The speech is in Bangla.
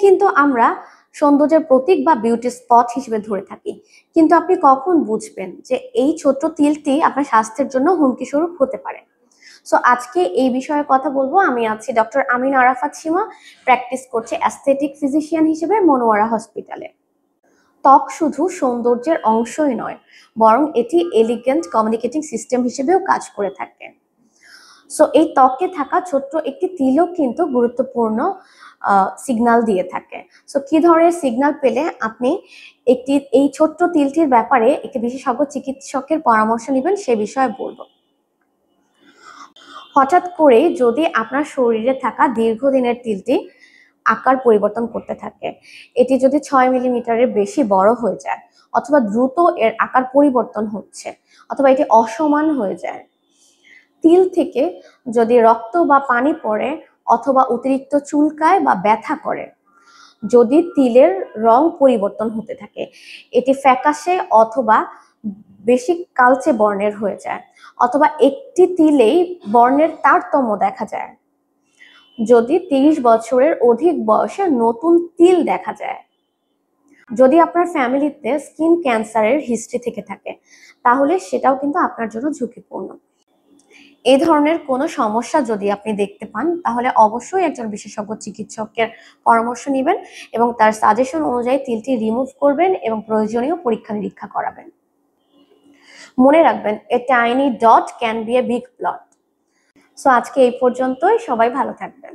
কিন্তু আমরা সৌন্দর্যের প্রতীক বা বিউটি স্পট হিসেবে ধরে থাকি, কিন্তু আপনি কখন বুঝবেন যে এই ছোট্ট তিলটি আপনার স্বাস্থ্যের জন্য হুমকি স্বরূপ হতে পারে? সো আজকে এই বিষয়ে কথা বলবো। আমি আছি ডক্টর আমিন আরাফাত সীমা, প্র্যাকটিস করছে অ্যাস্থেটিক ফিজিশিয়ান হিসেবে মনোয়ারা হসপিটালে। ত্বক শুধু সৌন্দর্যের অংশই নয়, বরং এটি এলিগেন্ট কমিউনিকেটিং সিস্টেম হিসেবেও কাজ করে থাকে। সো এই ত্বকে থাকা ছোট্ট একটি তিলও কিন্তু গুরুত্বপূর্ণ সিগন্যাল দিয়ে থাকে। সো কি ধরনের সিগন্যাল পেলে আপনি এই ছোট্ট তিলটির ব্যাপারে একটি বিশেষজ্ঞ চিকিৎসকের পরামর্শ নেবেন সে বিষয়ে বলবো। হঠাৎ করে যদি আপনার শরীরে থাকা দীর্ঘদিনের তিলটি আকার পরিবর্তন করতে থাকে, এটি যদি 6 মিলিমিটারের বেশি বড় হয়ে যায়, অথবা দ্রুত এর আকার পরিবর্তন হচ্ছে, অথবা এটি অসমান হয়ে যায়, তিল থেকে যদি রক্ত বা পানি পড়ে, অথবা অতিরিক্ত চুলকায় বা ব্যথা করে, যদি তিলের রং পরিবর্তন হতে থাকে, এটি ফ্যাকাশে অথবা বেশি কালচে বর্ণের হয়ে যায়, অথবা একটি তিলেই বর্ণের তারতম্য দেখা যায়, যদি 30 বছরের অধিক বয়সে নতুন তিল দেখা যায়, যদি আপনার ফ্যামিলিতে স্কিন ক্যান্সারের হিস্ট্রি থেকে থাকে, তাহলে সেটাও কিন্তু আপনার জন্য ঝুঁকিপূর্ণ। এই ধরনের কোনো সমস্যা যদি আপনি দেখতে পান, তাহলে অবশ্যই একজন বিশেষজ্ঞ চিকিৎসকের পরামর্শ নেবেন এবং তার সাজেশন অনুযায়ী তিলটি রিমুভ করবেন এবং প্রয়োজনীয় পরীক্ষা নিরীক্ষা করাবেন। মনে রাখবেন, a tiny dot can B a big plot. So আজকে এই পর্যন্তই, সবাই ভালো থাকবেন।